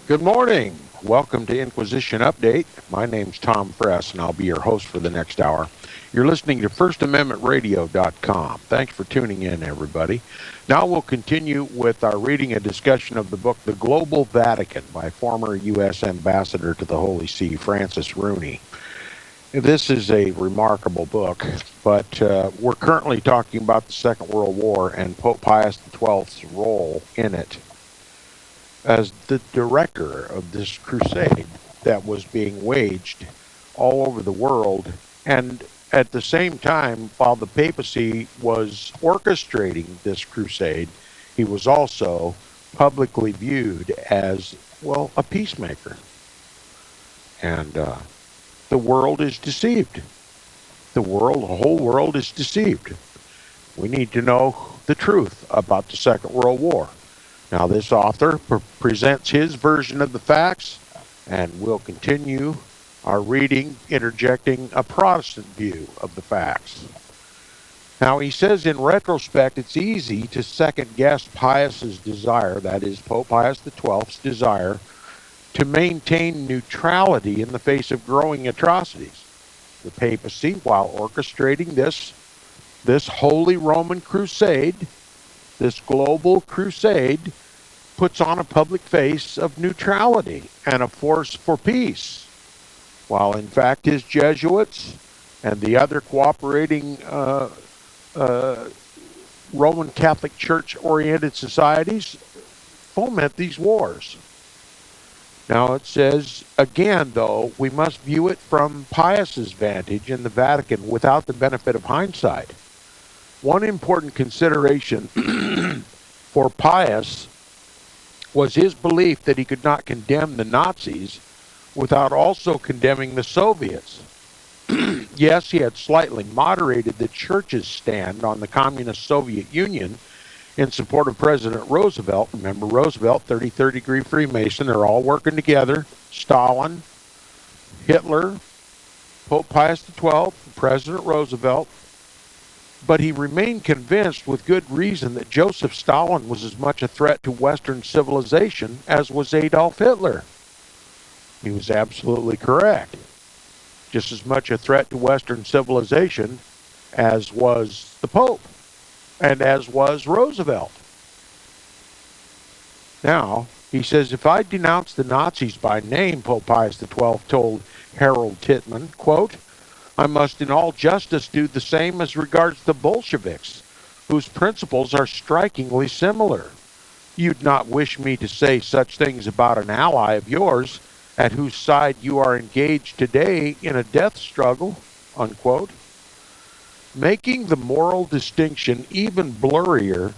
Good morning. Welcome to Inquisition Update. My name's Tom Fress, and I'll be your host for the next hour. You're listening to FirstAmendmentRadio.com. Thanks for tuning in, everybody. Now we'll continue with our reading and discussion of the book, The Global Vatican, by former U.S. Ambassador to the Holy See, Francis Rooney. This is a remarkable book, but we're currently talking about the Second World War and Pope Pius XII's role in it as the director of this crusade that was being waged all over the world. And at the same time, while the papacy was orchestrating this crusade, he was also publicly viewed as, well, a peacemaker. And the world is deceived. The whole world is deceived. We need to know the truth about the Second World War. Now, this author presents his version of the facts, and we'll continue our reading, interjecting a Protestant view of the facts. Now, he says, in retrospect, it's easy to second-guess Pius's desire, that is, Pope Pius XII's desire, to maintain neutrality in the face of growing atrocities. The papacy, while orchestrating this Holy Roman Crusade, this global crusade, puts on a public face of neutrality and a force for peace, while in fact his Jesuits and the other cooperating Roman Catholic Church-oriented societies foment these wars. Now it says, again, though, we must view it from Pius's vantage in the Vatican without the benefit of hindsight. One important consideration for Pius was his belief that he could not condemn the Nazis without also condemning the Soviets. Yes, he had slightly moderated the Church's stand on the Communist Soviet Union in support of President Roosevelt. Remember Roosevelt, 33rd degree Freemason. They're all working together. Stalin, Hitler, Pope Pius XII, President Roosevelt. But he remained convinced with good reason that Joseph Stalin was as much a threat to Western civilization as was Adolf Hitler. He was absolutely correct. Just as much a threat to Western civilization as was the Pope and as was Roosevelt. Now, he says, if I denounce the Nazis by name, Pope Pius XII told Harold Tittmann, quote, I must in all justice do the same as regards the Bolsheviks, whose principles are strikingly similar. You'd not wish me to say such things about an ally of yours, at whose side you are engaged today in a death struggle, unquote. Making the moral distinction even blurrier,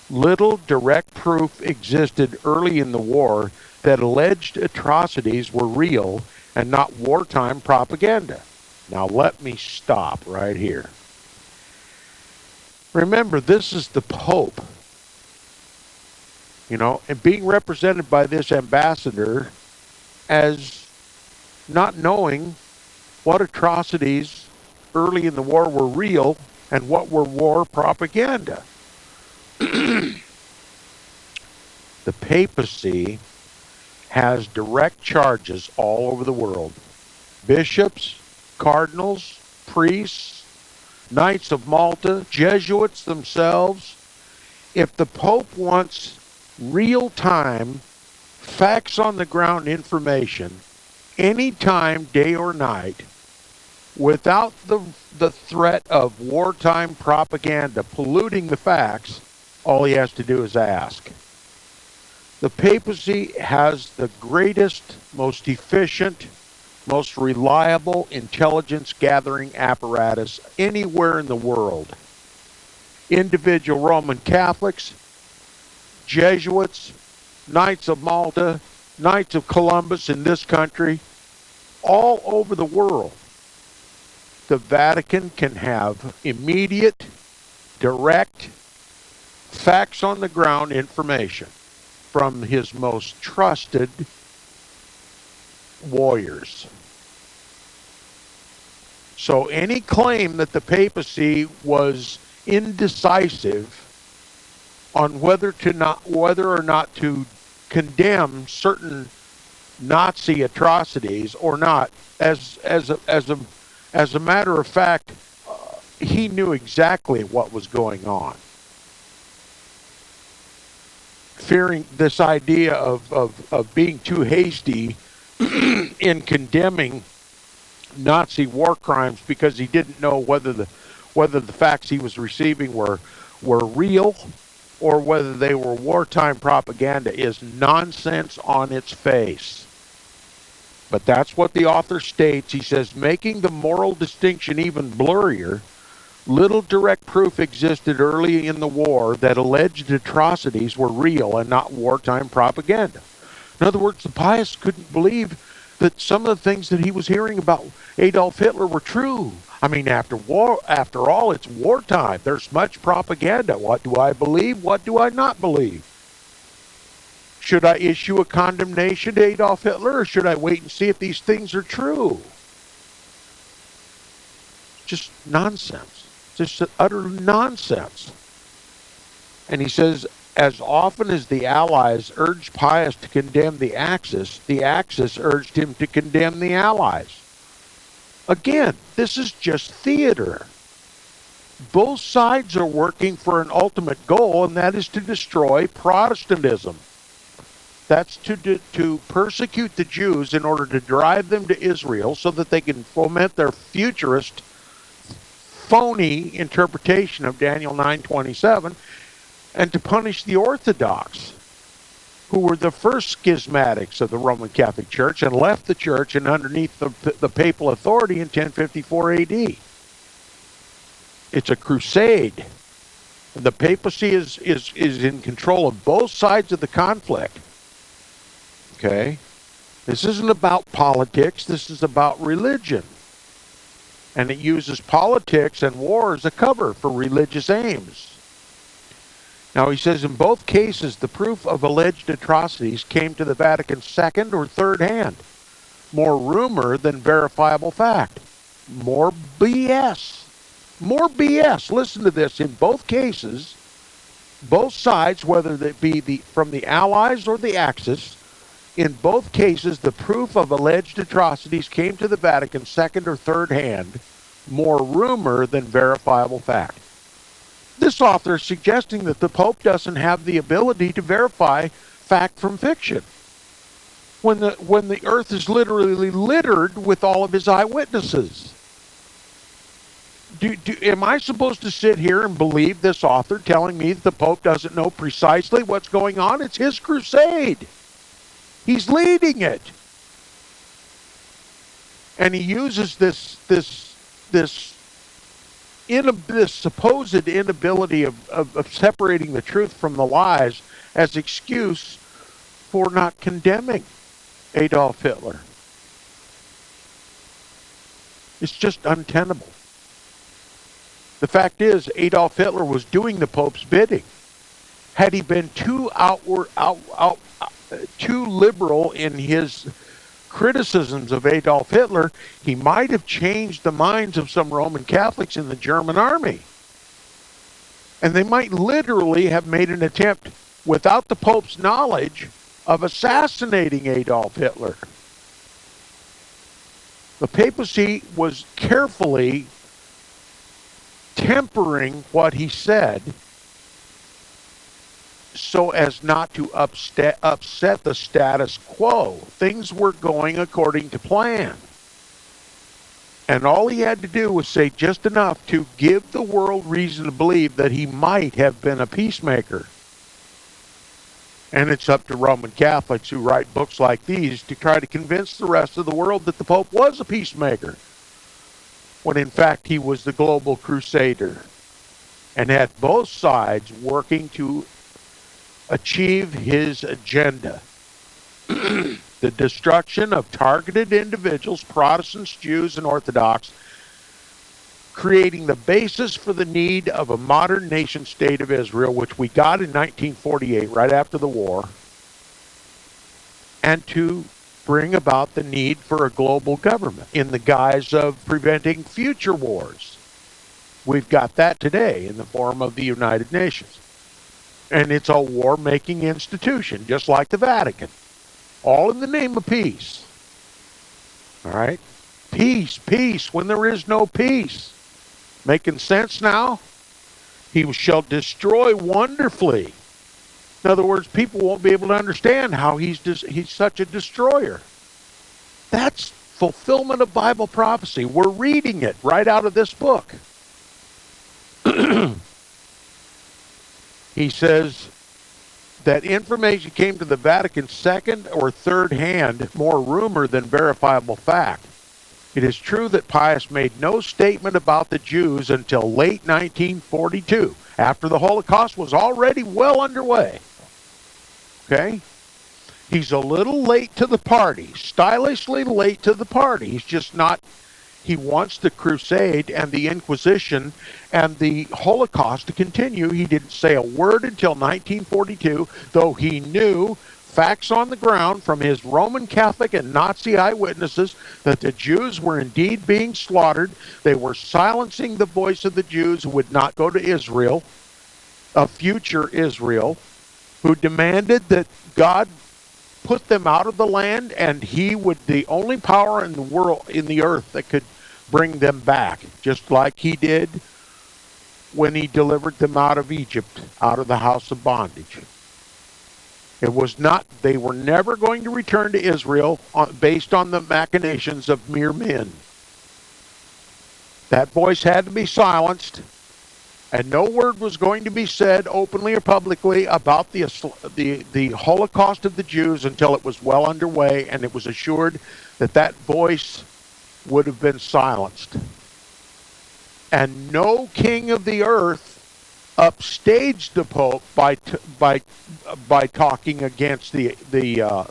little direct proof existed early in the war that alleged atrocities were real and not wartime propaganda. Now let me stop right here. Remember, this is the Pope, and being represented by this ambassador as not knowing what atrocities early in the war were real and what were war propaganda. The papacy has direct charges all over the world. Bishops, cardinals, priests, Knights of Malta, Jesuits themselves. If the Pope wants real-time, facts-on-the-ground information, anytime, day or night, without the threat of wartime propaganda polluting the facts, all he has to do is ask. The papacy has the greatest, most efficient, most reliable intelligence gathering apparatus anywhere in the world. Individual Roman Catholics, Jesuits, Knights of Malta, Knights of Columbus in this country, all over the world. The Vatican can have immediate, direct, facts on the ground information from his most trusted warriors. So any claim that the papacy was indecisive on whether or not to condemn certain Nazi atrocities or not. As a matter of fact, he knew exactly what was going on. Fearing this idea of being too hasty in condemning Nazi war crimes because he didn't know whether the facts he was receiving were real or whether they were wartime propaganda is nonsense on its face. But that's what the author states. He says, making the moral distinction even blurrier, little direct proof existed early in the war that alleged atrocities were real and not wartime propaganda. In other words, the pious couldn't believe that some of the things that he was hearing about Adolf Hitler were true. I mean, after all, it's wartime. There's much propaganda. What do I believe? What do I not believe? Should I issue a condemnation to Adolf Hitler, or should I wait and see if these things are true? Just nonsense. Just utter nonsense. And he says, as often as the Allies urged Pius to condemn the Axis urged him to condemn the Allies. Again, this is just theater. Both sides are working for an ultimate goal, and that is to destroy Protestantism. That's to persecute the Jews in order to drive them to Israel so that they can foment their futurist, phony interpretation of Daniel 9:27, and to punish the Orthodox, who were the first schismatics of the Roman Catholic Church and left the church and underneath the papal authority in 1054 AD. It's a crusade. The papacy is in control of both sides of the conflict. Okay? This isn't about politics. This is about religion. And it uses politics and war as a cover for religious aims. Now, he says, in both cases, the proof of alleged atrocities came to the Vatican's second or third hand. More rumor than verifiable fact. More BS. More BS. Listen to this. In both cases, both sides, whether they be from the Allies or the Axis, in both cases, the proof of alleged atrocities came to the Vatican second or third hand. More rumor than verifiable fact. This author is suggesting that the Pope doesn't have the ability to verify fact from fiction when the earth is literally littered with all of his eyewitnesses. Am I supposed to sit here and believe this author telling me that the Pope doesn't know precisely what's going on? It's his crusade. He's leading it. And he uses this supposed inability of separating the truth from the lies as excuse for not condemning Adolf Hitler. It's just untenable. The fact is, Adolf Hitler was doing the Pope's bidding. Had he been too liberal in his criticisms of Adolf Hitler, he might have changed the minds of some Roman Catholics in the German army. And they might literally have made an attempt, without the Pope's knowledge, of assassinating Adolf Hitler. The papacy was carefully tempering what he said so as not to upset the status quo. Things were going according to plan. And all he had to do was say just enough to give the world reason to believe that he might have been a peacemaker. And it's up to Roman Catholics who write books like these to try to convince the rest of the world that the Pope was a peacemaker, when in fact he was the global crusader and had both sides working to achieve his agenda. The destruction of targeted individuals, Protestants, Jews, and Orthodox, creating the basis for the need of a modern nation state of Israel, which we got in 1948, right after the war, and to bring about the need for a global government in the guise of preventing future wars. We've got that today in the form of the United Nations. And it's a war-making institution, just like the Vatican. All in the name of peace. All right? Peace, peace, when there is no peace. Making sense now? He shall destroy wonderfully. In other words, people won't be able to understand how he's such a destroyer. That's fulfillment of Bible prophecy. We're reading it right out of this book. He says that information came to the Vatican second or third hand, more rumor than verifiable fact. It is true that Pius made no statement about the Jews until late 1942, after the Holocaust was already well underway. Okay? He's a little late to the party, stylishly late to the party. He's just not, he wants the crusade and the Inquisition and the Holocaust to continue. He didn't say a word until 1942, though he knew facts on the ground from his Roman Catholic and Nazi eyewitnesses that the Jews were indeed being slaughtered. They were silencing the voice of the Jews who would not go to Israel, a future Israel, who demanded that God put them out of the land, and he would, the only power in the world, in the earth, that could bring them back, just like he did when he delivered them out of Egypt, out of the house of bondage. It was not, they were never going to return to Israel based on the machinations of mere men. That voice had to be silenced, and no word was going to be said openly or publicly about the Holocaust of the Jews until it was well underway, and it was assured that that voice would have been silenced. And no king of the earth upstaged the Pope by talking against the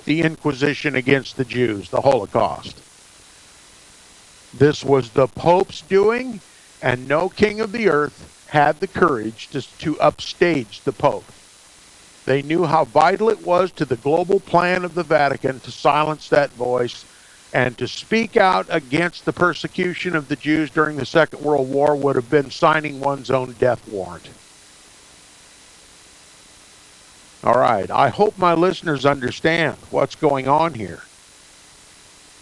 Inquisition against the Jews, the Holocaust. This was the Pope's doing, and no king of the earth had the courage to upstage the Pope. They knew how vital it was to the global plan of the Vatican to silence that voice, and to speak out against the persecution of the Jews during the Second World War would have been signing one's own death warrant. All right, I hope my listeners understand what's going on here.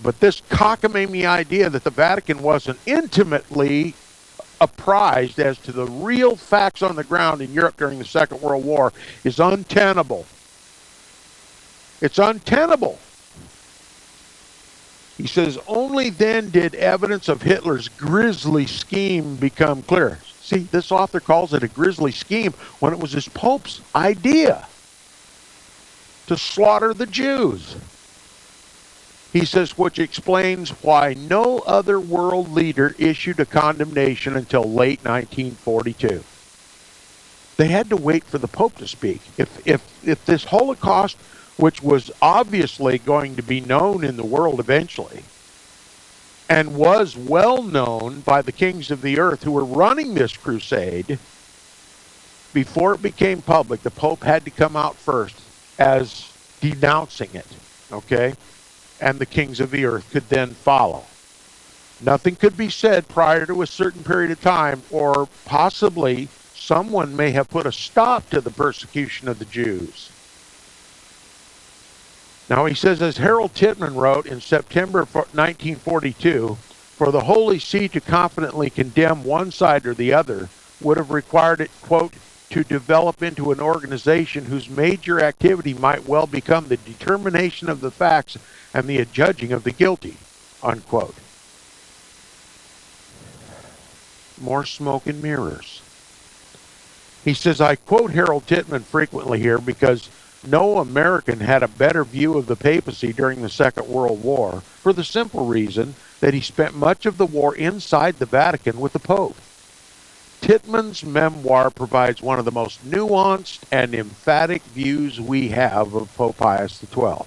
But this cockamamie idea that the Vatican wasn't intimately apprised as to the real facts on the ground in Europe during the Second World War is untenable. It's untenable. He says, only then did evidence of Hitler's grisly scheme become clear. See, this author calls it a grisly scheme when it was his Pope's idea to slaughter the Jews. He says, which explains why no other world leader issued a condemnation until late 1942. They had to wait for the Pope to speak. If this Holocaust, which was obviously going to be known in the world eventually, and was well known by the kings of the earth who were running this crusade, before it became public, the Pope had to come out first as denouncing it, okay? And the kings of the earth could then follow. Nothing could be said prior to a certain period of time, or possibly someone may have put a stop to the persecution of the Jews. Now he says, as Harold Tittmann wrote in September 1942, for the Holy See to confidently condemn one side or the other would have required it, quote, to develop into an organization whose major activity might well become the determination of the facts and the adjudging of the guilty, unquote. More smoke and mirrors. He says, I quote Harold Tittmann frequently here because no American had a better view of the papacy during the Second World War for the simple reason that he spent much of the war inside the Vatican with the Pope. Tittmann's memoir provides one of the most nuanced and emphatic views we have of Pope Pius XII.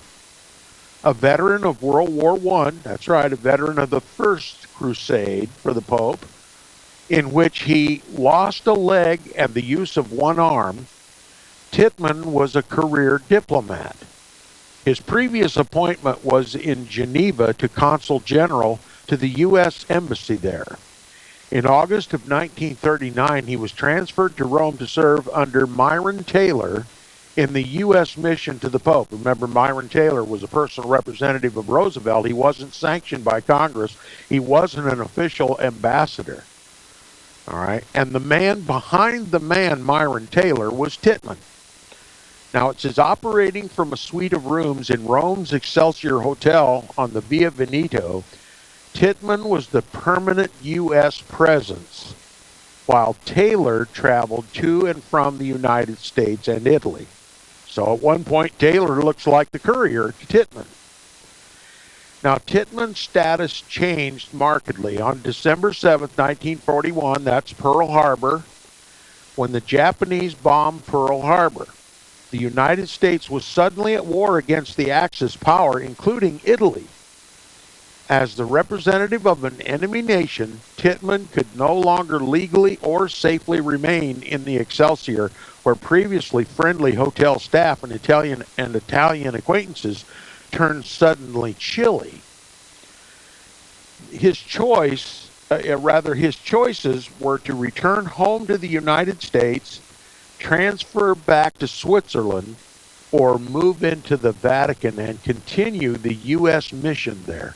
A veteran of World War I, that's right, a veteran of the First Crusade for the Pope, in which he lost a leg and the use of one arm, Tittmann was a career diplomat. His previous appointment was in Geneva to Consul General to the U.S. Embassy there. In August of 1939, he was transferred to Rome to serve under Myron Taylor in the U.S. mission to the Pope. Remember, Myron Taylor was a personal representative of Roosevelt. He wasn't sanctioned by Congress. He wasn't an official ambassador. All right. And the man behind the man, Myron Taylor, was Tittmann. Now, it says, operating from a suite of rooms in Rome's Excelsior Hotel on the Via Veneto, Tittmann was the permanent U.S. presence, while Taylor traveled to and from the United States and Italy. So at one point, Taylor looks like the courier to Tittmann. Now, Tittmann's status changed markedly. On December 7th, 1941, that's Pearl Harbor, when the Japanese bombed Pearl Harbor. The United States was suddenly at war against the Axis power, including Italy. As the representative of an enemy nation, Tittmann could no longer legally or safely remain in the Excelsior, where previously friendly hotel staff and Italian acquaintances turned suddenly chilly. His choices were to return home to the United States, transfer back to Switzerland, or move into the Vatican and continue the U.S. mission there.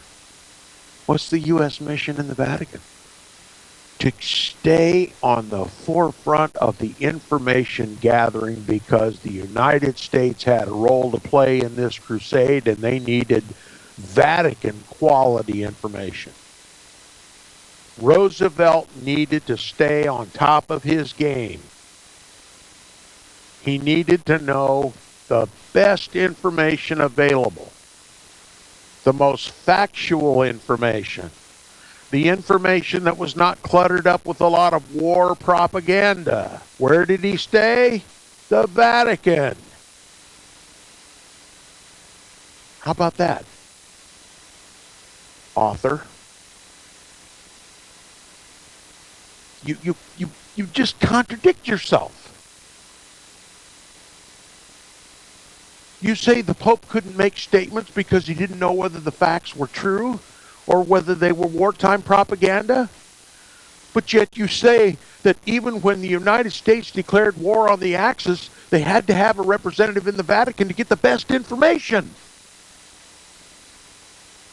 What's the U.S. mission in the Vatican? To stay on the forefront of the information gathering, because the United States had a role to play in this crusade and they needed Vatican quality information. Roosevelt needed to stay on top of his game. He needed to know the best information available, the most factual information, the information that was not cluttered up with a lot of war propaganda. Where did he stay? The Vatican. How about that, author? You just contradict yourself. You say the Pope couldn't make statements because he didn't know whether the facts were true or whether they were wartime propaganda? But yet you say that even when the United States declared war on the Axis, they had to have a representative in the Vatican to get the best information.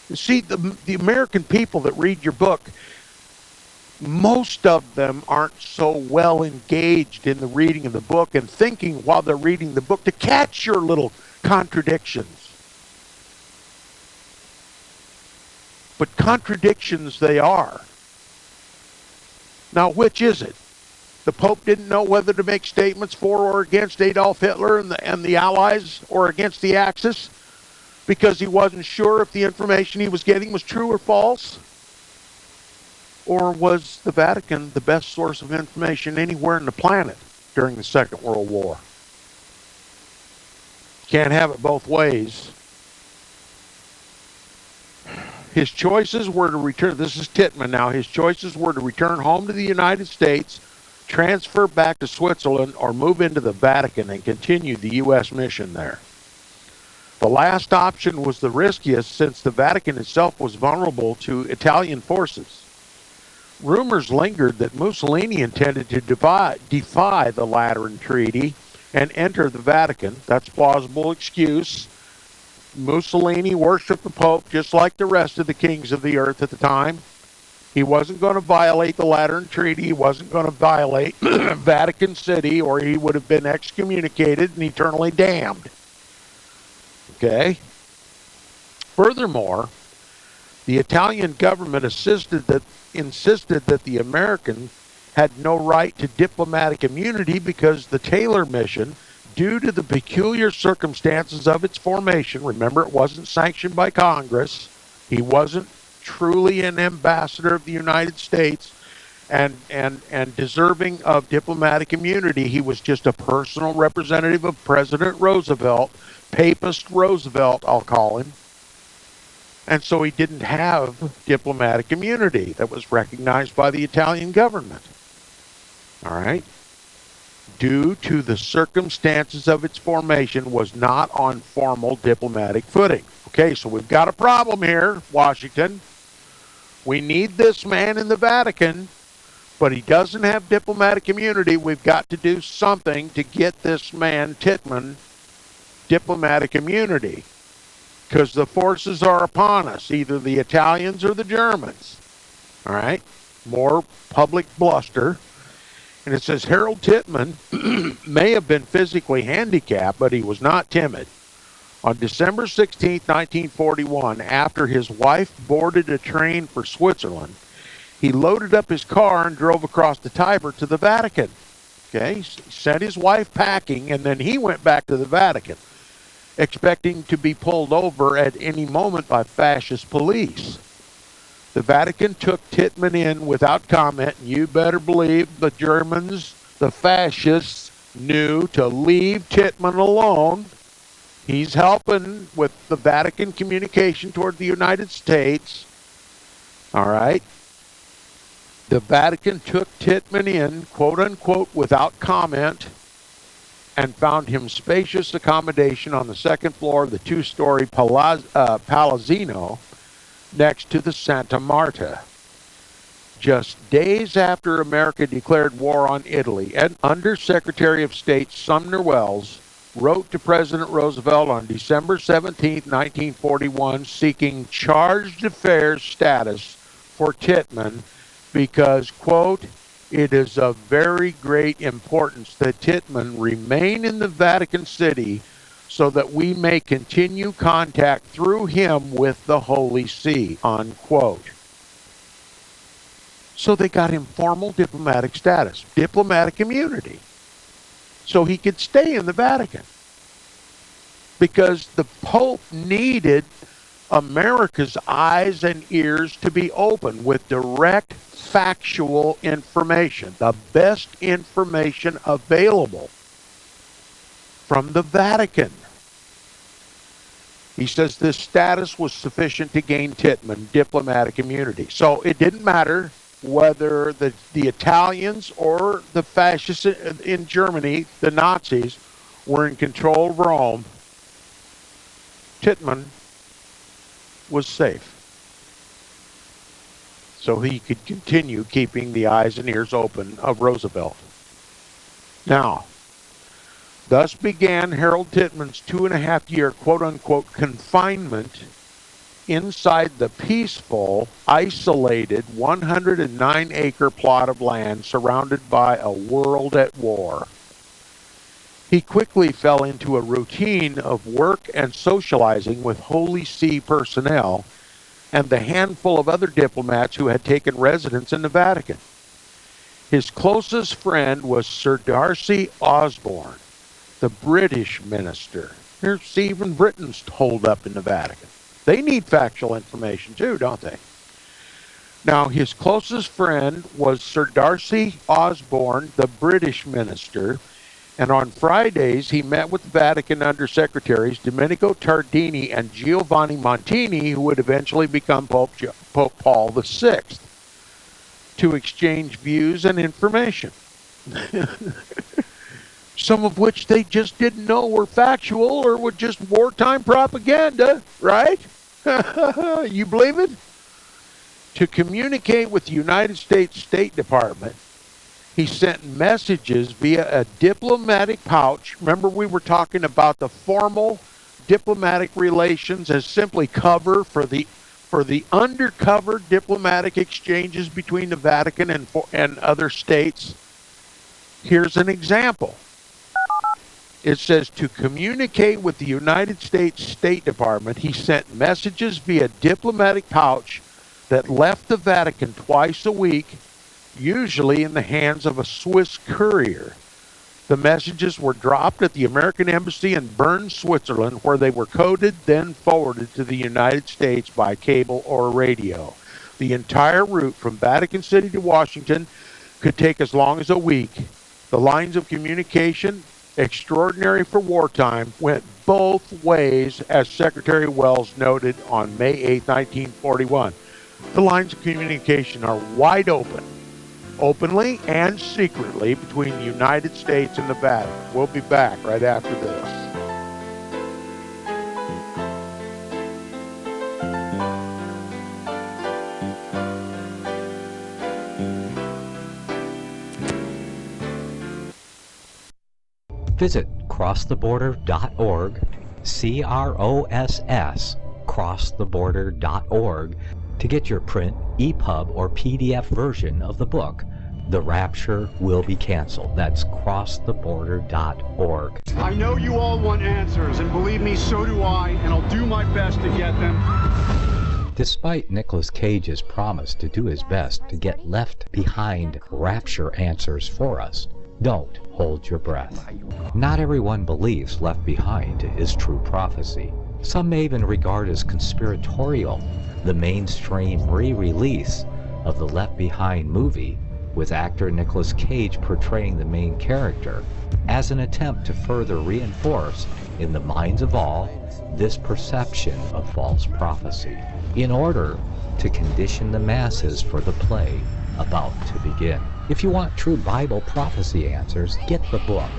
You see, the American people that read your book, most of them aren't so well engaged in the reading of the book and thinking while they're reading the book to catch your little contradictions. But contradictions they are. Now, which is it? The Pope didn't know whether to make statements for or against Adolf Hitler and the Allies or against the Axis because he wasn't sure if the information he was getting was true or false? Or was the Vatican the best source of information anywhere on the planet during the Second World War? Can't have it both ways. His choices were to return, this is Tittmann now, his choices were to return home to the United States, transfer back to Switzerland, or move into the Vatican and continue the U.S. mission there. The last option was the riskiest, since the Vatican itself was vulnerable to Italian forces. Rumors lingered that Mussolini intended to defy the Lateran Treaty and enter the Vatican. That's a plausible excuse. Mussolini worshipped the Pope just like the rest of the kings of the earth at the time. He wasn't going to violate the Lateran Treaty. He wasn't going to violate Vatican City, or he would have been excommunicated and eternally damned. Okay? Furthermore, the Italian government insisted that the American had no right to diplomatic immunity because the Taylor mission, due to the peculiar circumstances of its formation, remember it wasn't sanctioned by Congress, he wasn't truly an ambassador of the United States and deserving of diplomatic immunity. He was just a personal representative of President Roosevelt, Papist Roosevelt, I'll call him. And so he didn't have diplomatic immunity that was recognized by the Italian government. All right? Due to the circumstances of its formation, was not on formal diplomatic footing. Okay, so we've got a problem here, Washington. We need this man in the Vatican, But he doesn't have diplomatic immunity. We've got to do something to get this man, Tittmann, diplomatic immunity. Because the forces are upon us, either the Italians or the Germans. All right? More public bluster. And it says Harold Tittmann may have been physically handicapped, but he was not timid. On December 16, 1941, after his wife boarded a train for Switzerland, he loaded up his car and drove across the Tiber to the Vatican. Okay, he sent his wife packing, and then he went back to the Vatican, expecting to be pulled over at any moment by fascist police. The Vatican took Tittmann in without comment, and you better believe the Germans, the fascists, knew to leave Tittmann alone. He's helping with the Vatican communication toward the United States. All right. The Vatican took Tittmann in, quote unquote, without comment, and found him spacious accommodation on the second floor of the two-story Palazzino next to the Santa Marta. Just days after America declared war on Italy, and Under-Secretary of State Sumner Welles wrote to President Roosevelt on December 17, 1941, seeking chargé d'affaires status for Tittmann because, quote, it is of very great importance that Tittmann remain in the Vatican City so that we may continue contact through him with the Holy See, unquote. So they got him formal diplomatic status, diplomatic immunity, so he could stay in the Vatican. Because the Pope needed America's eyes and ears to be open with direct, factual information, the best information available from the Vatican. He says this status was sufficient to gain Tittmann diplomatic immunity. So it didn't matter whether the Italians or the fascists in Germany, the Nazis, were in control of Rome. Tittmann was safe. So he could continue keeping the eyes and ears open of Roosevelt. Now, thus began Harold Tittmann's 2.5-year quote-unquote confinement inside the peaceful, isolated 109-acre plot of land surrounded by a world at war. He quickly fell into a routine of work and socializing with Holy See personnel and the handful of other diplomats who had taken residence in the Vatican. His closest friend was Sir Darcy Osborne, the British minister. There's even Britain's holed up in the Vatican. They need factual information too, don't they? Now, his closest friend was Sir Darcy Osborne, the British minister, and on Fridays he met with Vatican Undersecretaries Domenico Tardini and Giovanni Montini, who would eventually become Pope Paul VI, to exchange views and information. Some of which they just didn't know were factual or were just wartime propaganda, right? You believe it? To communicate with the United States State Department, he sent messages via a diplomatic pouch. Remember, we were talking about the formal diplomatic relations as simply cover for the undercover diplomatic exchanges between the Vatican and other states. Here's an example. It says, to communicate with the United States State Department, he sent messages via diplomatic pouch that left the Vatican twice a week, usually in the hands of a Swiss courier. The messages were dropped at the American Embassy in Bern, Switzerland, where they were coded, then forwarded to the United States by cable or radio. The entire route from Vatican City to Washington could take as long as a week. The lines of communication, extraordinary for wartime, went both ways, as Secretary Welles noted on May 8, 1941. The lines of communication are wide open, openly and secretly, between the United States and the Vatican. We'll be back right after this. Visit crosstheborder.org, CROSS, crosstheborder.org, to get your print, EPUB, or PDF version of the book, The Rapture Will Be Canceled. That's crosstheborder.org. I know you all want answers, and believe me, so do I, and I'll do my best to get them. Despite Nicolas Cage's promise to do his best to get left behind rapture answers for us, don't hold your breath. Not everyone believes Left Behind is true prophecy. Some may even regard as conspiratorial the mainstream re-release of the Left Behind movie with actor Nicolas Cage portraying the main character as an attempt to further reinforce in the minds of all this perception of false prophecy in order to condition the masses for the play about to begin. If you want true Bible prophecy answers, get the book,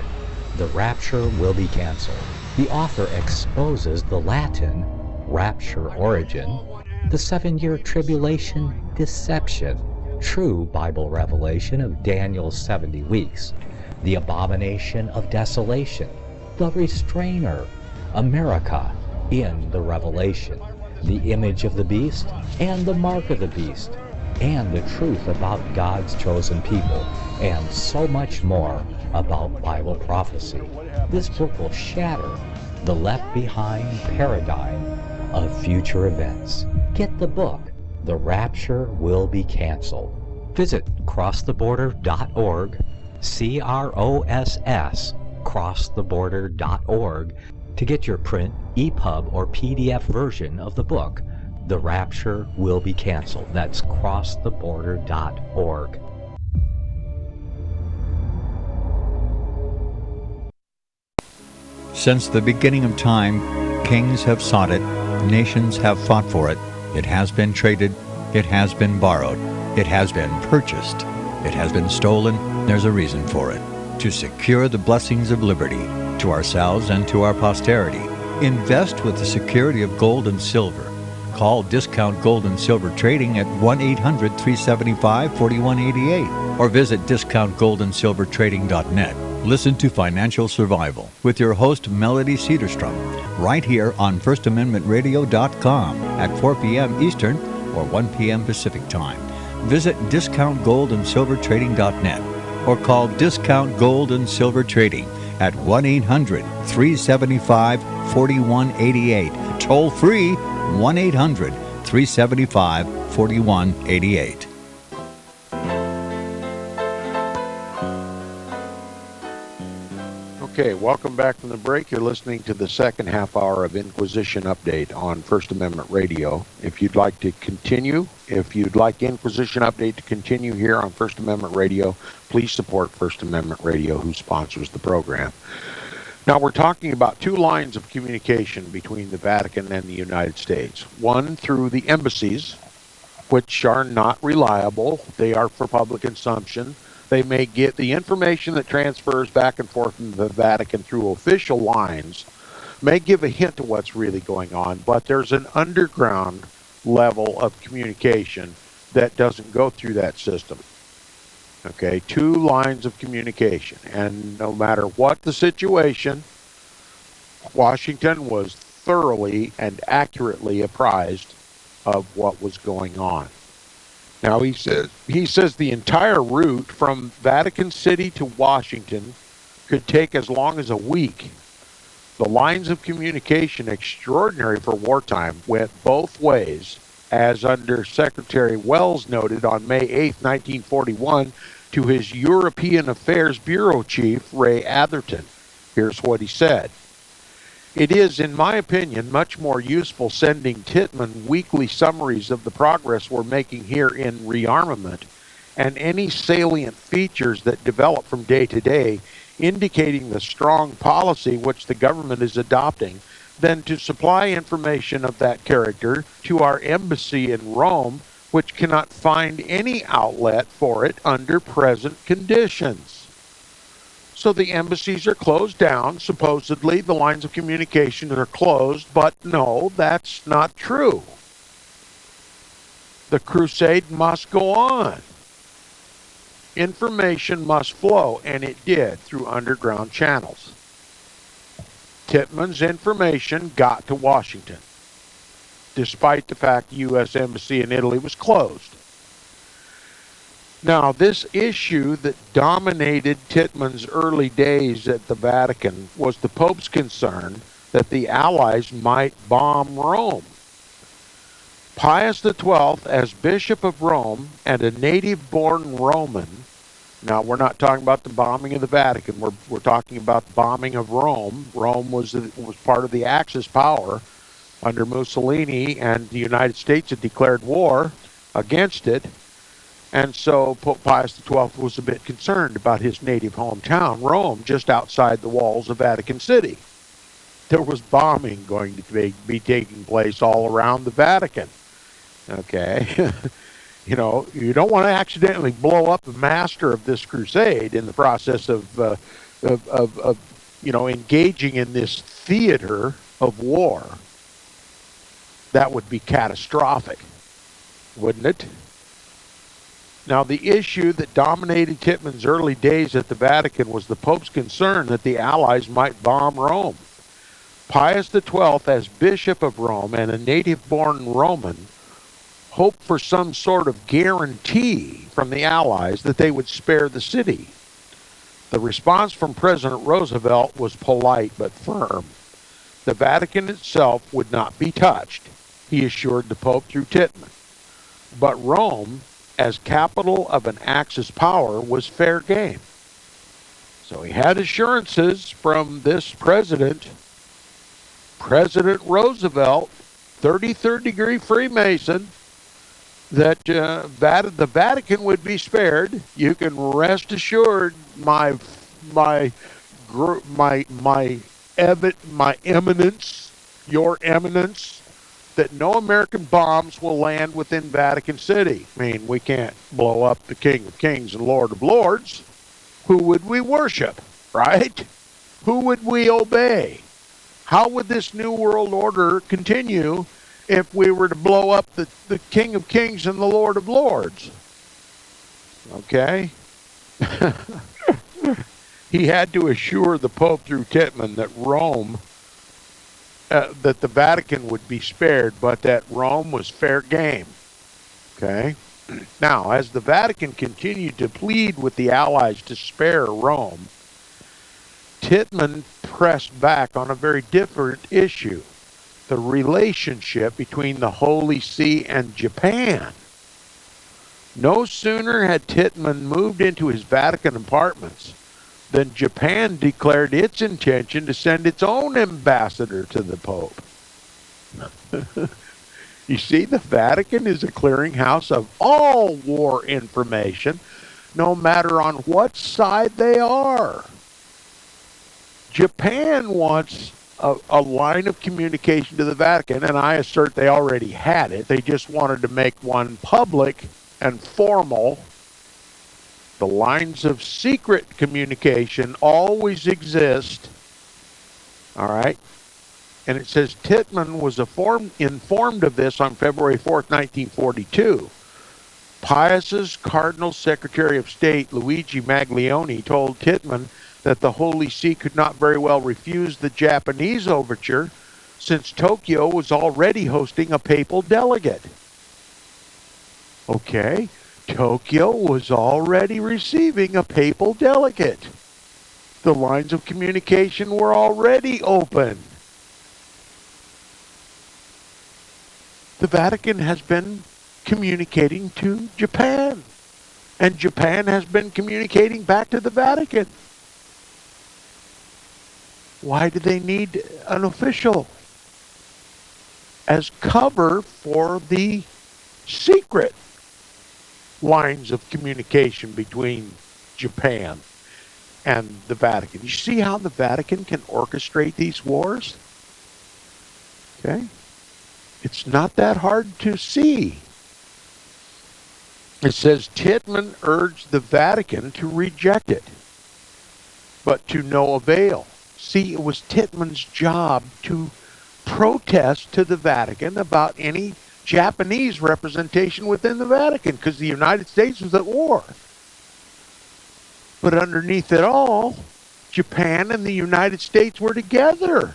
The Rapture Will Be Canceled. The author exposes the Latin rapture origin, the 7-year tribulation deception, true Bible revelation of Daniel's 70 weeks, the abomination of desolation, the restrainer, America in the Revelation, the image of the beast and the mark of the beast, and the truth about God's chosen people, and so much more about Bible prophecy. This book will shatter the Left Behind paradigm of future events. Get the book, The Rapture Will Be Canceled. Visit crosstheborder.org, CROSS, crosstheborder.org, to get your print, EPUB, or PDF version of the book, The Rapture Will Be Canceled. That's crosstheborder.org. Since the beginning of time, kings have sought it, nations have fought for it. It has been traded, it has been borrowed, it has been purchased, it has been stolen. There's a reason for it. To secure the blessings of liberty to ourselves and to our posterity. Invest with the security of gold and silver. Call Discount Gold and Silver Trading at 1-800-375-4188 or visit discountgoldandsilvertrading.net. Listen to Financial Survival with your host Melody Cedarstrom right here on FirstAmendmentRadio.com at 4 p.m. Eastern or 1 p.m. Pacific Time. Visit discountgoldandsilvertrading.net or call Discount Gold and Silver Trading at 1-800-375-4188. Toll free 1-800-375-4188. Okay, welcome back from the break. You're listening to the second half hour of Inquisition Update on First Amendment Radio. If you'd like to continue, if you'd like Inquisition Update to continue here on First Amendment Radio, please support First Amendment Radio, who sponsors the program. Now, we're talking about two lines of communication between the Vatican and the United States. One through the embassies, which are not reliable. They are for public consumption. They may get the information that transfers back and forth from the Vatican through official lines, may give a hint to what's really going on, but there's an underground level of communication that doesn't go through that system. Okay, two lines of communication, and no matter what the situation, Washington was thoroughly and accurately apprised of what was going on. Now, he says the entire route from Vatican City to Washington could take as long as a week. The lines of communication, extraordinary for wartime, went both ways, as Under Secretary Wells noted on May 8, 1941, to his European Affairs Bureau Chief, Ray Atherton. Here's what he said. It is, in my opinion, much more useful sending Tittmann weekly summaries of the progress we're making here in rearmament and any salient features that develop from day to day, indicating the strong policy which the government is adopting, than to supply information of that character to our embassy in Rome, which cannot find any outlet for it under present conditions. So the embassies are closed down. Supposedly, the lines of communication are closed, but no, that's not true. The crusade must go on. Information must flow, and it did through underground channels. Tittmann's information got to Washington, despite the fact the U.S. Embassy in Italy was closed. Now, this issue that dominated Tittmann's early days at the Vatican was the Pope's concern that the Allies might bomb Rome. Pius XII, as Bishop of Rome and a native-born Roman, now we're not talking about the bombing of the Vatican, we're talking about the bombing of Rome. Rome was part of the Axis power under Mussolini, and the United States had declared war against it. And so Pope Pius XII was a bit concerned about his native hometown, Rome, just outside the walls of Vatican City. There was bombing going to be taking place all around the Vatican. Okay? You know, you don't want to accidentally blow up the master of this crusade in the process of engaging in this theater of war. That would be catastrophic, wouldn't it? Now, the issue that dominated Tittmann's early days at the Vatican was the Pope's concern that the Allies might bomb Rome. Pius XII, as Bishop of Rome and a native-born Roman, hoped for some sort of guarantee from the Allies that they would spare the city. The response from President Roosevelt was polite but firm. The Vatican itself would not be touched, he assured the Pope through Tittmann. But Rome, as capital of an Axis power, was fair game. So he had assurances from this President Roosevelt, 33rd degree Freemason, that the Vatican would be spared. You can rest assured, my eminence, your eminence, that no American bombs will land within Vatican City. I mean, we can't blow up the King of Kings and Lord of Lords. Who would we worship, right? Who would we obey? How would this New World Order continue if we were to blow up the King of Kings and the Lord of Lords? Okay? He had to assure the Pope through Tittmann that that the Vatican would be spared, but that Rome was fair game. Okay? Now, as the Vatican continued to plead with the Allies to spare Rome, Tittmann pressed back on a very different issue: the relationship between the Holy See and Japan. No sooner had Tittmann moved into his Vatican apartments than Japan declared its intention to send its own ambassador to the Pope. You see, the Vatican is a clearinghouse of all war information, no matter on what side they are. Japan wants a line of communication to the Vatican, and I assert they already had it. They just wanted to make one public and formal. The lines of secret communication always exist. All right? And it says Tittmann was informed of this on February 4th, 1942. Pius's Cardinal Secretary of State, Luigi Maglione, told Tittmann that the Holy See could not very well refuse the Japanese overture, since Tokyo was already hosting a papal delegate. Okay? Tokyo was already receiving a papal delegate. The lines of communication were already open. The Vatican has been communicating to Japan, and Japan has been communicating back to the Vatican. Why do they need an official as cover for the secret lines of communication between Japan and the Vatican? You see how the Vatican can orchestrate these wars? Okay? It's not that hard to see. It says Tittmann urged the Vatican to reject it, but to no avail. See, it was Tittmann's job to protest to the Vatican about any Japanese representation within the Vatican, because the United States was at war. But underneath it all, Japan and the United States were together.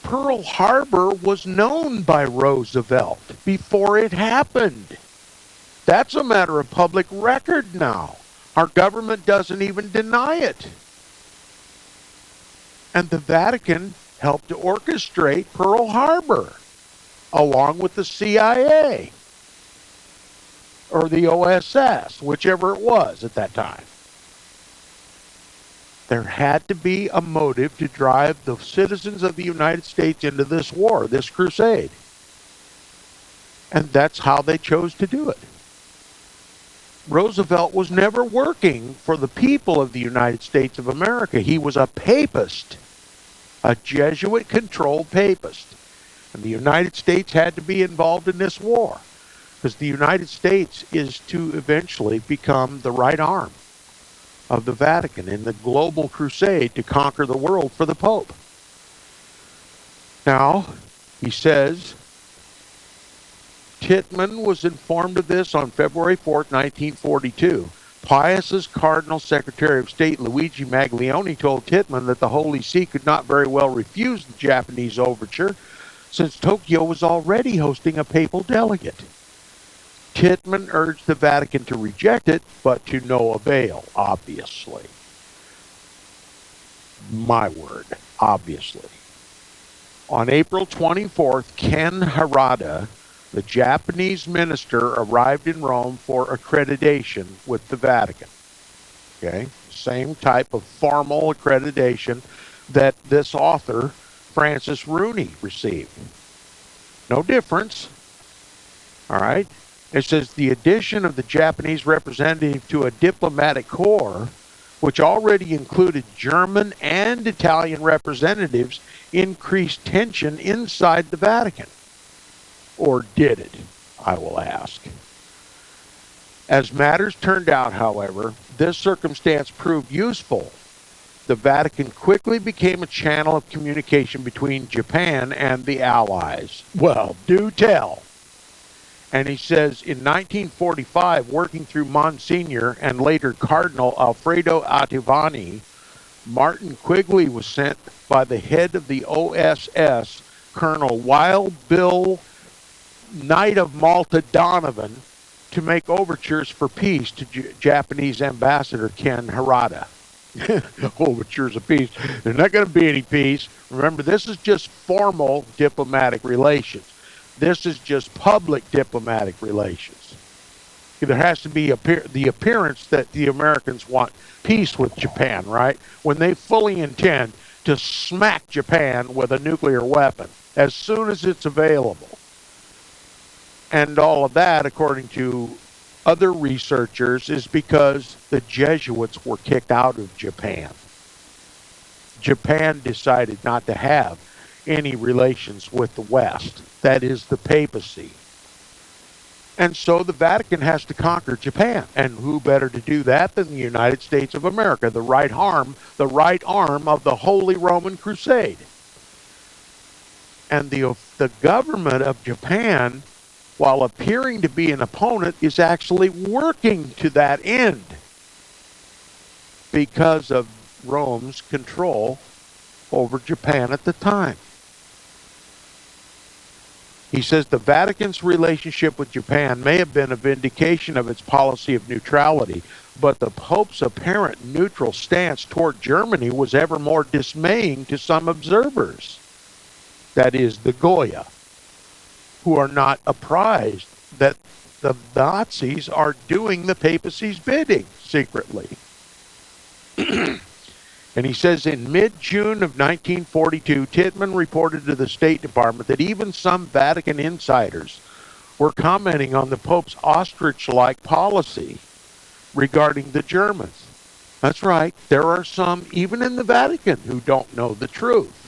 Pearl Harbor was known by Roosevelt before it happened. That's a matter of public record now. Our government doesn't even deny it. And the Vatican helped to orchestrate Pearl Harbor, along with the CIA, or the OSS, whichever it was at that time. There had to be a motive to drive the citizens of the United States into this war, this crusade. And that's how they chose to do it. Roosevelt was never working for the people of the United States of America. He was a papist, a Jesuit-controlled papist. And the United States had to be involved in this war, because the United States is to eventually become the right arm of the Vatican in the global crusade to conquer the world for the Pope. Now, he says, Tittmann was informed of this on February 4th, 1942. Pius's Cardinal Secretary of State Luigi Maglione told Tittmann that the Holy See could not very well refuse the Japanese overture, since Tokyo was already hosting a papal delegate. Tittmann urged the Vatican to reject it, but to no avail, obviously. My word, obviously. On April 24th, Ken Harada, the Japanese minister, arrived in Rome for accreditation with the Vatican. Okay? Same type of formal accreditation that this author, Francis Rooney, received. No difference. All right? It says the addition of the Japanese representative to a diplomatic corps, which already included German and Italian representatives, increased tension inside the Vatican. Or did it, I will ask. As matters turned out, however, this circumstance proved useful. The Vatican quickly became a channel of communication between Japan and the Allies. Well, do tell. And he says, in 1945, working through Monsignor and later Cardinal Alfredo Ottaviani, Martin Quigley was sent by the head of the OSS, Colonel Wild Bill Knight of Malta Donovan, to make overtures for peace to Japanese Ambassador Ken Harada. Overtures of peace. There's not going to be any peace. Remember, this is just formal diplomatic relations. This is just public diplomatic relations. There has to be the appearance that the Americans want peace with Japan, right? When they fully intend to smack Japan with a nuclear weapon as soon as it's available. And all of that, according to other researchers, is because the Jesuits were kicked out of Japan. Japan decided not to have any relations with the West. That is the papacy. And so the Vatican has to conquer Japan. And who better to do that than the United States of America, the right arm of the Holy Roman Crusade. And the government of Japan, while appearing to be an opponent, is actually working to that end because of Rome's control over Japan at the time. He says the Vatican's relationship with Japan may have been a vindication of its policy of neutrality, but the Pope's apparent neutral stance toward Germany was ever more dismaying to some observers. That is, the Goya, who are not apprised that the Nazis are doing the papacy's bidding secretly. And he says in mid-June of 1942, Tittmann reported to the State Department that even some Vatican insiders were commenting on the Pope's ostrich-like policy regarding the Germans. That's right, there are some, even in the Vatican, who don't know the truth.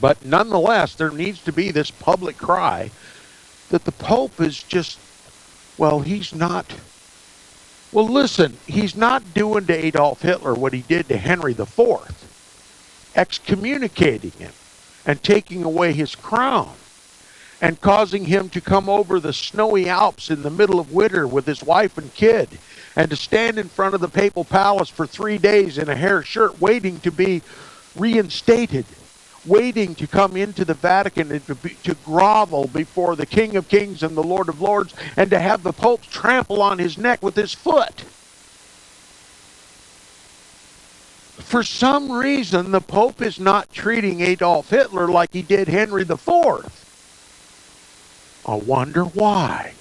But nonetheless, there needs to be this public cry that the Pope is just, he's not doing to Adolf Hitler what he did to Henry IV, excommunicating him and taking away his crown. and causing him to come over the snowy Alps in the middle of winter with his wife and kid, and to stand in front of the papal palace for 3 days in a hair shirt waiting to be reinstated, waiting to come into the Vatican and to grovel before the King of Kings and the Lord of Lords, and to have the Pope trample on his neck with his foot. For some reason, the Pope is not treating Adolf Hitler like he did Henry IV. I wonder why.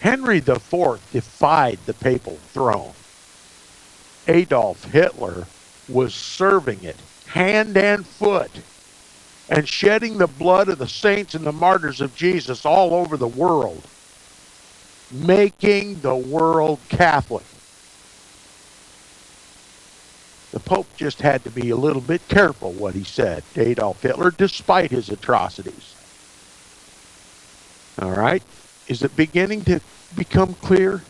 Henry IV defied the papal throne. Adolf Hitler was serving it hand and foot and shedding the blood of the saints and the martyrs of Jesus all over the world, making the world Catholic. The Pope just had to be a little bit careful what he said to Adolf Hitler, despite his atrocities. All right? Is it beginning to become clear?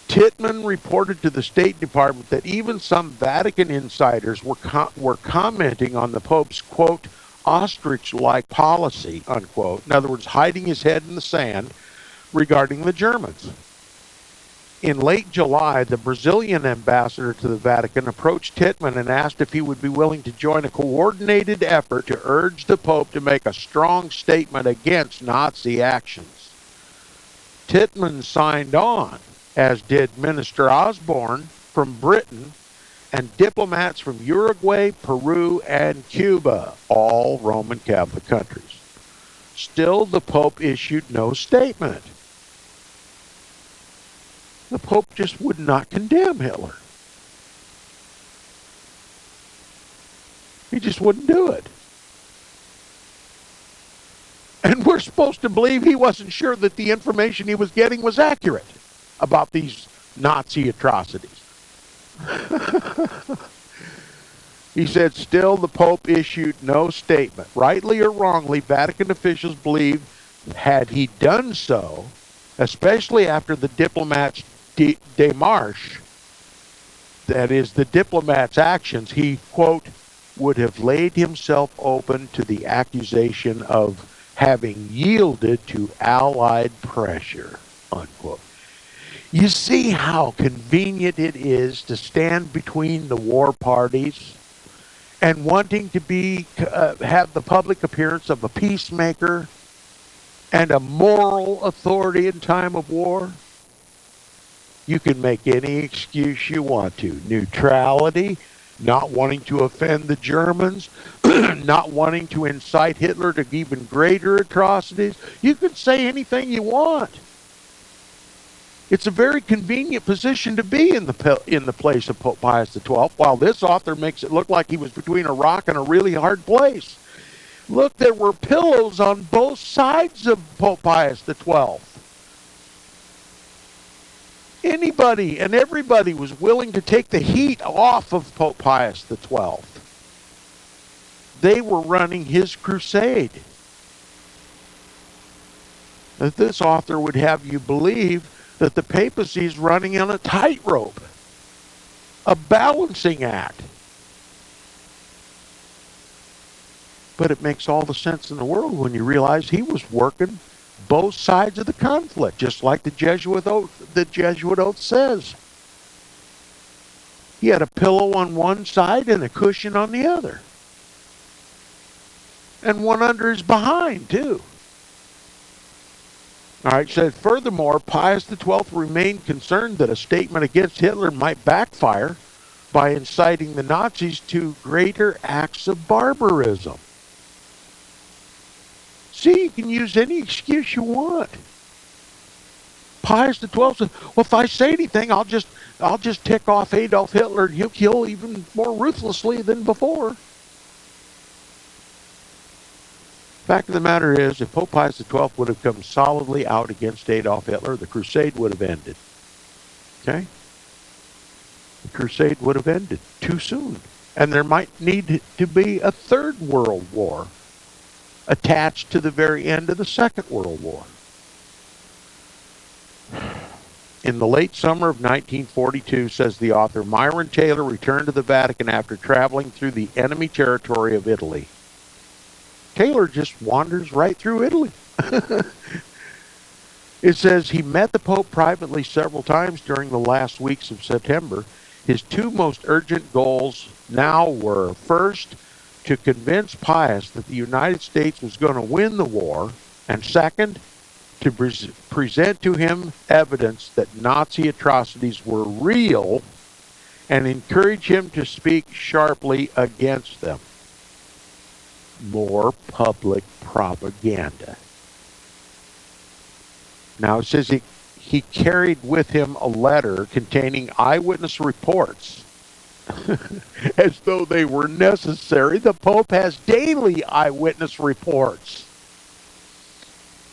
Tittmann reported to the State Department that even some Vatican insiders were commenting on the Pope's, quote, ostrich-like policy, unquote. In other words, hiding his head in the sand regarding the Germans. In late July, the Brazilian ambassador to the Vatican approached Tittmann and asked if he would be willing to join a coordinated effort to urge the Pope to make a strong statement against Nazi actions. Tittmann signed on, as did Minister Osborne from Britain and diplomats from Uruguay, Peru, and Cuba, all Roman Catholic countries. Still, the Pope issued no statement. The Pope just would not condemn Hitler. He just wouldn't do it. And we're supposed to believe he wasn't sure that the information he was getting was accurate about these Nazi atrocities. He said, still, the Pope issued no statement. Rightly or wrongly, Vatican officials believe had he done so, especially after the diplomats' démarche, that is, the diplomat's actions, he, quote, would have laid himself open to the accusation of having yielded to Allied pressure, unquote. You see how convenient it is to stand between the war parties and wanting to have the public appearance of a peacemaker and a moral authority in time of war? You can make any excuse you want to. Neutrality, not wanting to offend the Germans, not wanting to incite Hitler to even greater atrocities. You can say anything you want. It's a very convenient position to be in the place of Pope Pius XII, while this author makes it look like he was between a rock and a really hard place. Look, there were pillows on both sides of Pope Pius XII. Anybody and everybody was willing to take the heat off of Pope Pius XII. They were running his crusade. That this author would have you believe that the papacy is running on a tightrope, a balancing act. But it makes all the sense in the world when you realize he was working both sides of the conflict, just like the Jesuit oath says. He had a pillow on one side and a cushion on the other. And one under his behind, too. All right, said, furthermore, Pius XII remained concerned that a statement against Hitler might backfire by inciting the Nazis to greater acts of barbarism. See, you can use any excuse you want. Pius XII said, well, if I say anything, I'll just tick off Adolf Hitler and he'll kill even more ruthlessly than before. Fact of the matter is, if Pope Pius XII would have come solidly out against Adolf Hitler, the crusade would have ended. Okay? The crusade would have ended too soon. And there might need to be a third world war attached to the very end of the Second World War. In the late summer of 1942, says the author, Myron Taylor returned to the Vatican after traveling through the enemy territory of Italy. Taylor just wanders right through Italy. It says he met the Pope privately several times during the last weeks of September. His two most urgent goals now were, first, to convince Pius that the United States was going to win the war, and second, to present to him evidence that Nazi atrocities were real and encourage him to speak sharply against them. More public propaganda. Now it says he carried with him a letter containing eyewitness reports. As though they were necessary. The Pope has daily eyewitness reports.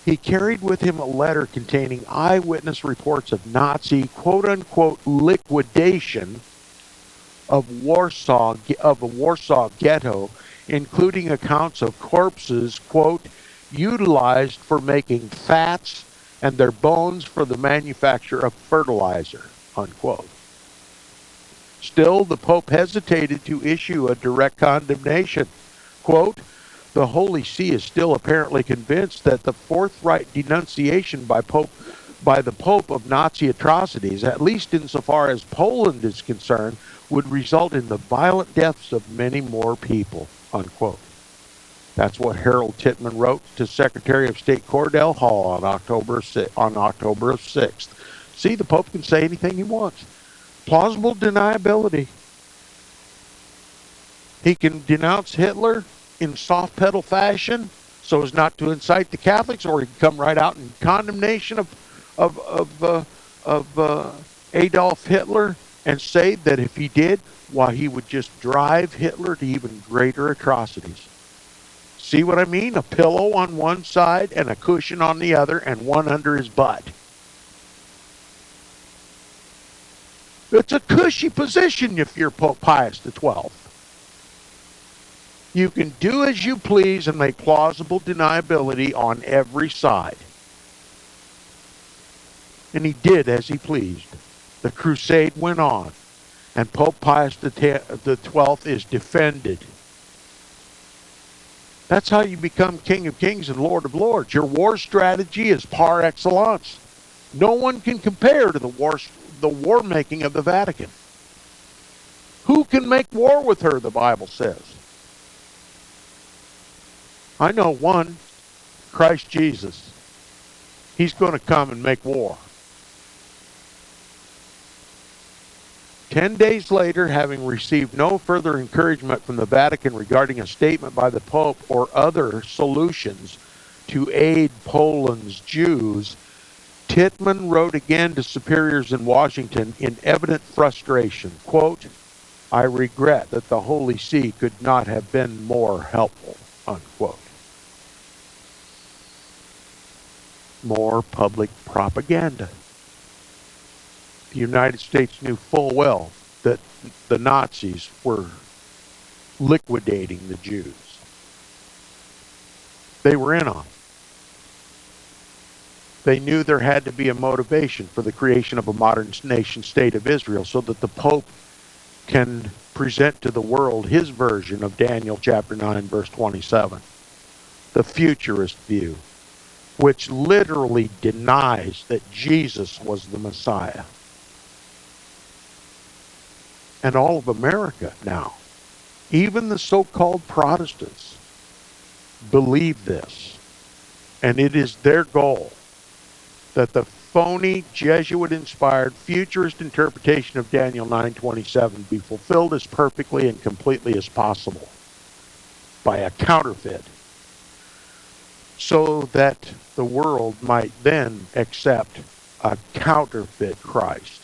He carried with him a letter containing eyewitness reports of Nazi, quote-unquote, liquidation of a Warsaw ghetto, including accounts of corpses, quote, utilized for making fats and their bones for the manufacture of fertilizer, unquote. Still, the Pope hesitated to issue a direct condemnation. Quote, the Holy See is still apparently convinced that the forthright denunciation by the Pope of Nazi atrocities, at least insofar as Poland is concerned, would result in the violent deaths of many more people, unquote. That's what Harold Tittmann wrote to Secretary of State Cordell Hull on October 6th. See, the Pope can say anything he wants. Plausible deniability. He can denounce Hitler in soft pedal fashion so as not to incite the Catholics, or he can come right out in condemnation of Adolf Hitler and say that if he did, why, he would just drive Hitler to even greater atrocities. See what I mean? A pillow on one side and a cushion on the other, and one under his butt. It's a cushy position if you're Pope Pius XII. You can do as you please and make plausible deniability on every side. And he did as he pleased. The crusade went on, and Pope Pius XII is defended. That's how you become King of Kings and Lord of Lords. Your war strategy is par excellence. No one can compare to the war making of the Vatican. Who can make war with her, the Bible says? I know one, Christ Jesus. He's going to come and make war. 10 days later, having received no further encouragement from the Vatican regarding a statement by the Pope or other solutions to aid Poland's Jews, Tittmann wrote again to superiors in Washington in evident frustration, quote, I regret that the Holy See could not have been more helpful, unquote. More public propaganda. The United States knew full well that the Nazis were liquidating the Jews. They were in on it. They knew there had to be a motivation for the creation of a modern nation state of Israel so that the Pope can present to the world his version of Daniel chapter 9, verse 27. The futurist view, which literally denies that Jesus was the Messiah. And all of America now, even the so-called Protestants, believe this. And it is their goal that the phony, Jesuit-inspired, futurist interpretation of Daniel 9:27 be fulfilled as perfectly and completely as possible by a counterfeit, so that the world might then accept a counterfeit Christ.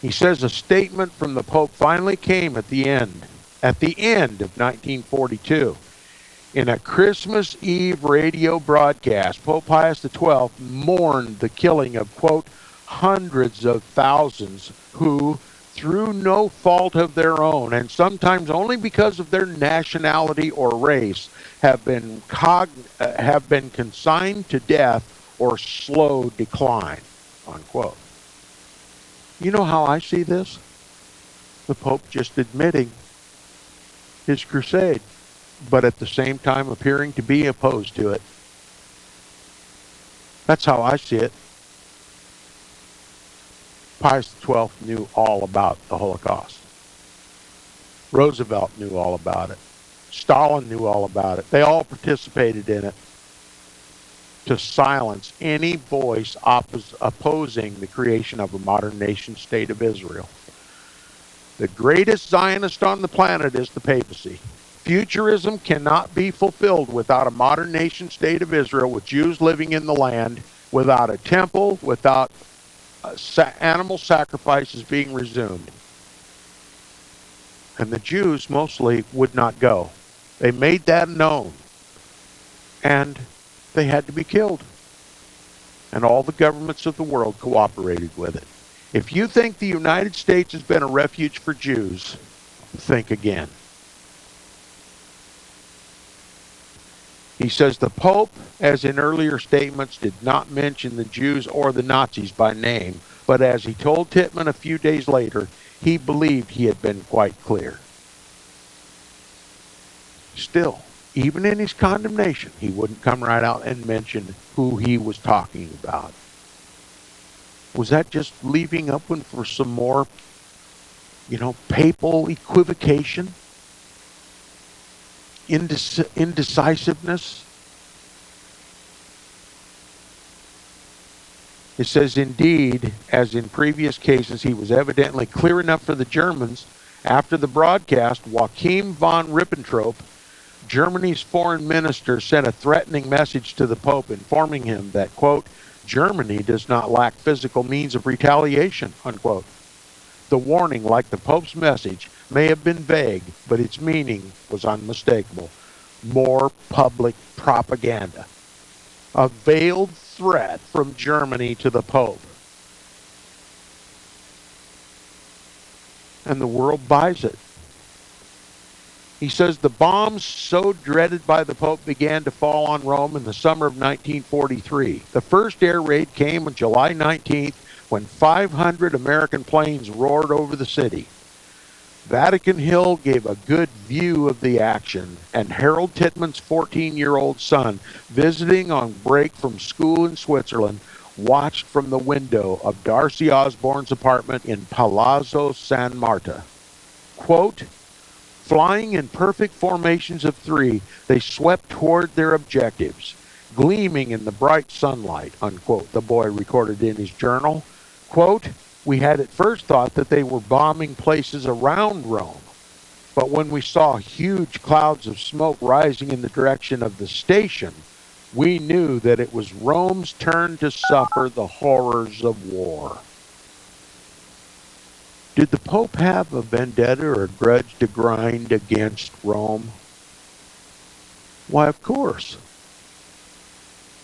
He says a statement from the Pope finally came at the end of 1942. In a Christmas Eve radio broadcast, Pope Pius XII mourned the killing of, quote, hundreds of thousands who, through no fault of their own, and sometimes only because of their nationality or race, have been consigned to death or slow decline, unquote. You know how I see this? The Pope just admitting his crusade, but at the same time appearing to be opposed to it. That's how I see it. Pius XII knew all about the Holocaust. Roosevelt knew all about it. Stalin knew all about it. They all participated in it to silence any voice opposing the creation of a modern nation state of Israel. The greatest Zionist on the planet is the papacy. Futurism cannot be fulfilled without a modern nation state of Israel, with Jews living in the land, without a temple, without animal sacrifices being resumed. And the Jews mostly would not go. They made that known. And they had to be killed. And all the governments of the world cooperated with it. If you think the United States has been a refuge for Jews, think again. He says the Pope, as in earlier statements, did not mention the Jews or the Nazis by name, but as he told Tittmann a few days later, he believed he had been quite clear. Still, even in his condemnation, he wouldn't come right out and mention who he was talking about. Was that just leaving open for some more, papal equivocation? Indecisiveness? It says, indeed, as in previous cases, he was evidently clear enough for the Germans. After the broadcast, Joachim von Ribbentrop, Germany's foreign minister, sent a threatening message to the Pope informing him that, quote, Germany does not lack physical means of retaliation, unquote. The warning, like the Pope's message, may have been vague, but its meaning was unmistakable. More public propaganda. A veiled threat from Germany to the Pope. And the world buys it. He says the bombs so dreaded by the Pope began to fall on Rome in the summer of 1943. The first air raid came on July 19th when 500 American planes roared over the city. Vatican Hill gave a good view of the action, and Harold Tittmann's 14-year-old son, visiting on break from school in Switzerland, watched from the window of Darcy Osborne's apartment in Palazzo San Marta. Quote, flying in perfect formations of three, they swept toward their objectives, gleaming in the bright sunlight, unquote, the boy recorded in his journal. Quote, we had at first thought that they were bombing places around Rome, but when we saw huge clouds of smoke rising in the direction of the station, we knew that it was Rome's turn to suffer the horrors of war. Did the Pope have a vendetta or a grudge to grind against Rome? Why, of course.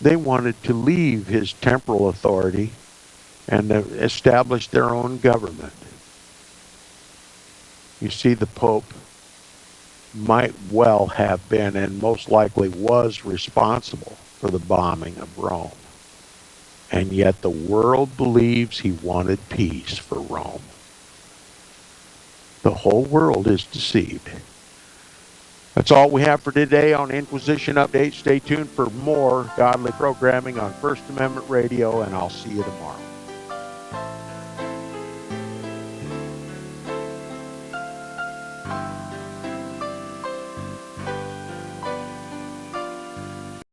They wanted to leave his temporal authority and establish their own government. You see, the Pope might well have been, and most likely was, responsible for the bombing of Rome. And yet the world believes he wanted peace for Rome. The whole world is deceived. That's all we have for today on Inquisition Update. Stay tuned for more godly programming on First Amendment Radio, and I'll see you tomorrow.